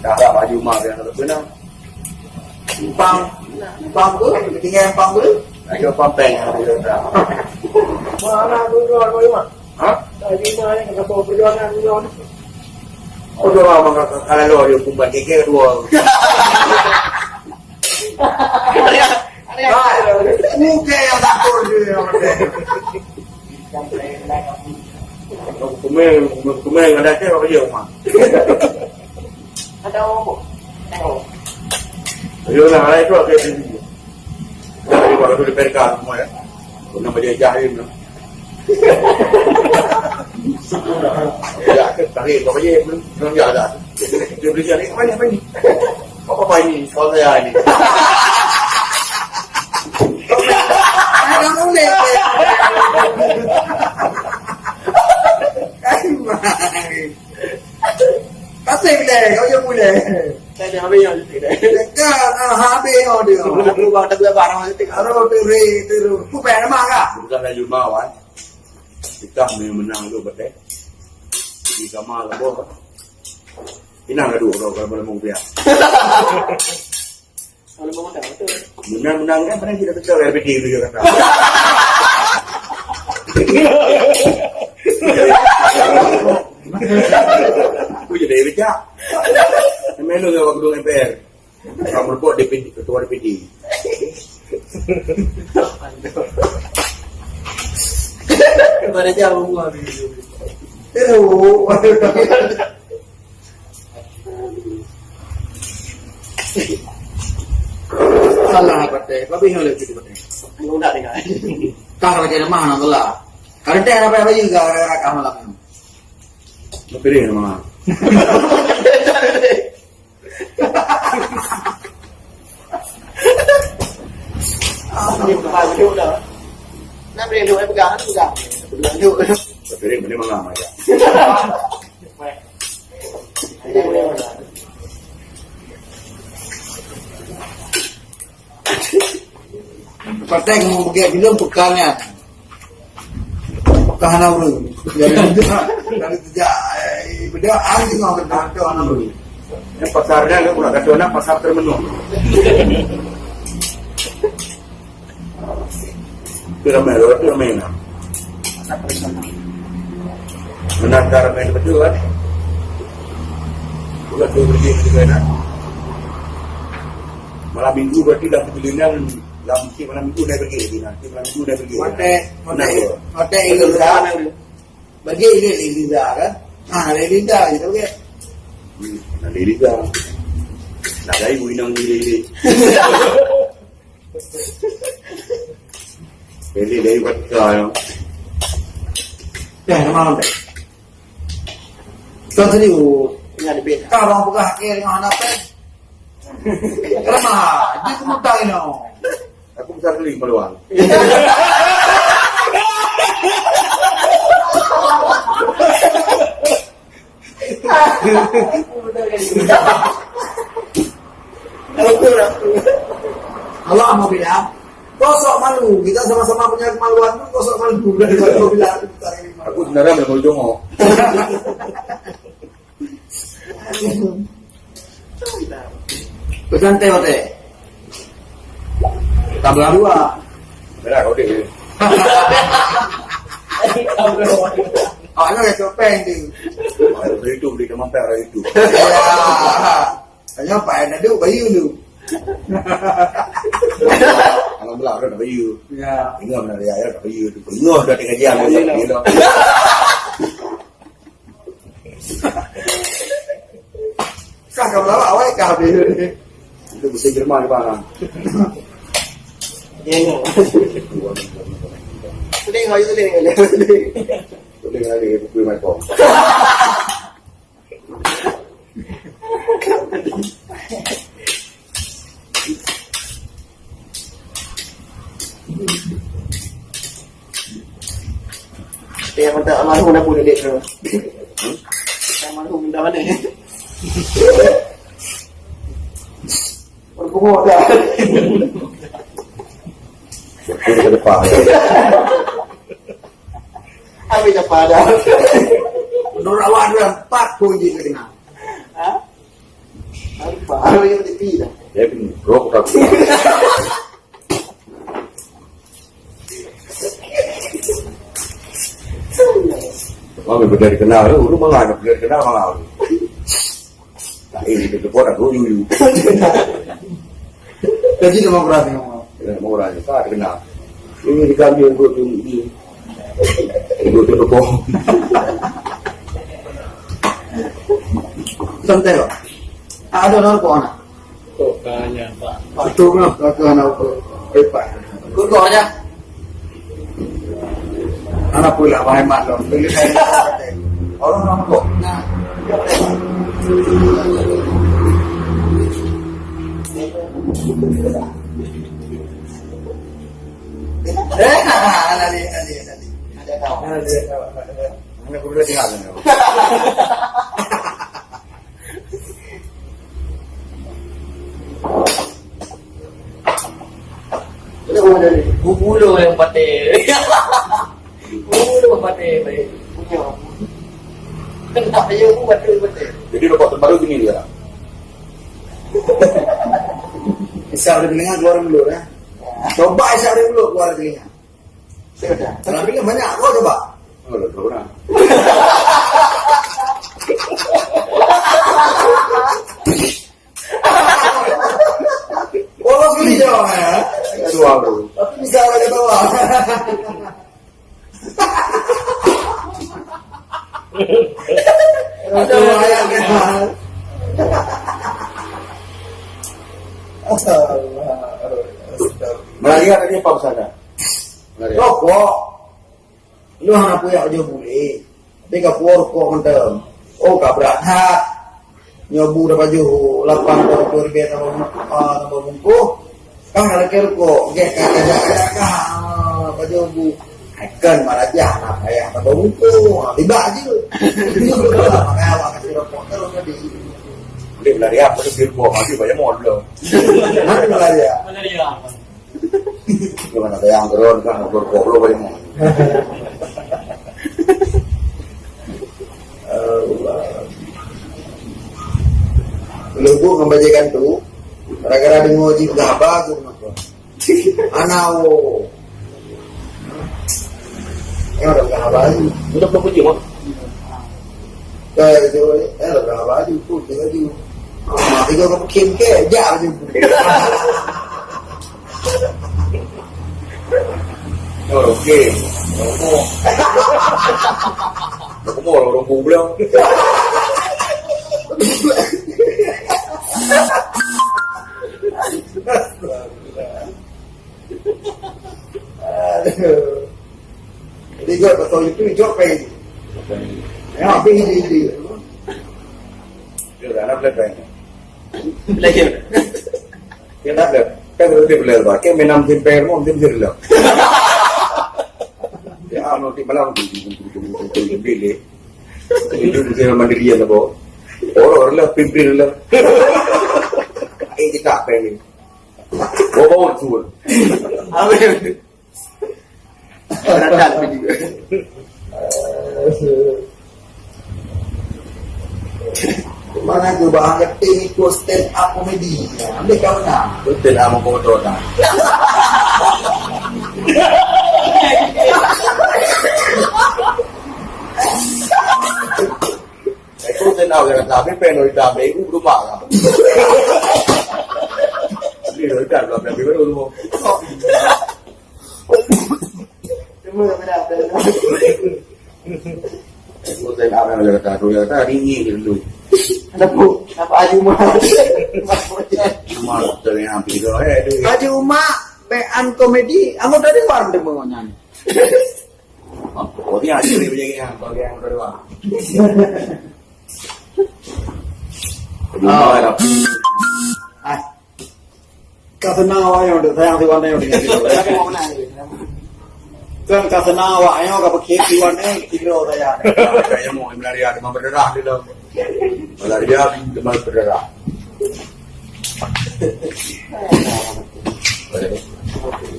Dah baju mak yang tak benar. Pang tu, tinggal pang tu. Ada pampeng dia dah. Mana tu jual kau mak? Ha? Tadi mana yang kau perjuangan jual? Oh dia orang kalau dia kumpulan keke dua. Muka yang takut dia orang dia. Kumel ada ke apa dia mah? Ada apa? Yo lah itu ada di. Jadi kalau tu diperkan semua ya. Nama dia Jahil tu. Ya, tarik kau aje belum ada. Dia beli ni apa ni? Apa ini? Kau saya ini. Ada boleh. Pasti boleh, kau yang boleh. Saya habis yang itu. Kan, habis dia. Aku bawa tak barang itu. Aro tiru. Ku pengen makan. Bukan lagi mawan. Kita menang tu betul. Di kamar labo. Inang adu kalau boleh mau dia. Kalau mau tak betul. Menang kan pernah kita betul lebih tinggi dia kata. Aku jadi bijak. Melu ke waktu MPR. Kamu report DPD, ketua DPD. Kepada jauh gua habis. Tiru. Salah betul. Kau bingung lagi betul. Lu tak dengar. Kau macam mana tu lah? Kalau dia apa juga orang kamu lah. Pilih nama. Ini bukan video dah. Nak beri dua pegang. Pegang tu. Pilih mana nama aja. Partai kamu pergi film pekannya. Pekan apa? Dari sejak benda anjing orang kata anak dulu. Yang pasarnya kan pula kata nak pasar termenung. Ramai nak. Menakar main betul kan? Bukan tu pergi juga nak. Malam minggu berarti dah perjalanan malam minggu dah pergi lagi nanti malam minggu dah pergi. Mata Elisa. Bagi Elisa kan? Elisa gitu ke? Nanti Elisa. Nak gaya ibu inang diri. Jadi dari betul. Ya, nama apa? Tuan tadi Ini ada beda. kalau buka akhir dengan anak apa? Kenapa? Dia cuma tahu ini. Aku besar keling peluang. Allah mau bilang, kosok malu. Kita sama-sama punya kemaluan pun kosok malu. Daripada kau bilang Aku sebenarnya belum jongok. pesan teh teh. Tabla dua. Benar kau deh. Ada yang topeng tu. Hari itu beli teman hari itu. Hanya apa yang ada bayu tu. Alhamdulillah ada bayu. Ya. Ingat benar dia ada bayu tu. Ingat dah tengah jam dia. Kakak berapa awak kah dia? Itu bahasa Jerman ke mana? Ini. Tuling ayo tuling. Tulis lagi buku Michael. Dia minta almarhum dah pun dek tu. Almarhum dah mana? Berbuat dah. Ini ke depan. Habis dah pada. Menurut awak ada 4 kunci ke dengar. Ha? Ano yung tipida? Dia pun rok tak. Mami berdari kenal, lu malah nak berdari kenal malah. Tak ini kita buat aku you. Jadi dia mau berani ngomong. Mau orang tak kenal. Ini dikami untuk ini. Untuk bohong. Santai kok. Ada orang kok anak. Kokanya, Pak. Itu kan kakak anak aku. Hebat. Kok aja? Anak pula hemat dong. Beli saya. Orang kok. Nah. Nanti. Ada tahu. Mana aku boleh tinggal ni. Bubulu yang patih. Bubulu patih. Kenapa dia buat patih? Jadi rokok terbaru gini dia. Isap dari telinga keluar dulu ya. Coba isap dari dulu keluar dari telinga. Sudah. Tapi kan banyak kok coba. Oh, dah tahu dah. Polos gini jawabnya. Dua bro. Tapi bisa ada ketawa. Ada ayam kan. Melarian tadi apa sana? Melarian. Rokok. Lu hana punya aja boleh. Tapi ka rokok mentem. Oh ka berat. Nyobu dapat juhu 8 tahun 2000 tambah bungku. Kang ada kerko, ge ka baju bu. Ikan marajah apa ya tambah bungku. Tiba aja. Makanya awak kasih rokok terus tadi. Boleh melarian, boleh birbo, masih banyak modal. Nanti ya. Malaria. Gimana ada yang turun kan rokok lo banyak modal. Lugu membacakan tu, gara-gara di ngoji gak bagus maka. Anao, yang ada gak bagus. Untuk berpuji mah. Kayak itu, ada gak bagus tu, tinggal di. Mati kau kamu kim ke, jauh juga. Oh, oke. Aku mau orang pulang. Jadi gue betul itu hijau pengen. Ya, pilih. Dia anak belakang. Lagi. Dia nak belak. Kan dia belak. Kan menam tim permo, tim sirla. Ya, anu tim malam tu pilih. Itu dia mandirian lah, bo. Orang lah pimpin lah. Ini tak pengen. Bawa tu. Amin. Rata lebih juga. Mana tu bahagia ting itu stand up komedi. Ambil kau nak. Betul lah mau foto dah. Aku senang orang tapi penoi dah megu rumah lah. Ini orang dah belum megu rumah. Semua berapa? Aku senang orang dah tu yang tadi ni dulu. Kenapa Aju mah? Cuma terus hampir dah. Haji Uma bean komedi. Aku tadi warm deh mau nyanyi. Oh ni aja ni begini yang bagian kedua. Kedua lah. Ah. Kata nawa yang udah sayang si warna yang udah nyanyi. Tapi mau mana ni? Kan kata nawa yang kau pakai si warna kira saya. Kayaknya mau melari ada berdarah di dalam. Melari dia demam berdarah.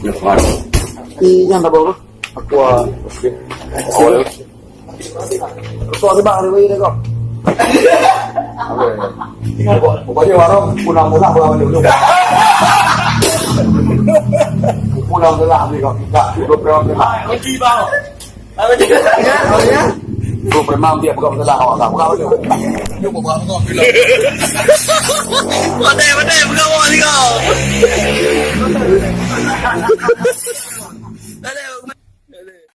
Nak mana? Iyan tak boleh. Aku Aku ada bang ada kok. Pokoknya warung pulang-pulang dulu. Pulang pulang ni kau kita dua peram ni. Lagi bang. Lagi. Ya. Dua peram dia bukan salah awak tak. Bukan dia. Dia bukan kau bilang. Pandai bukan awak ni kau. Ada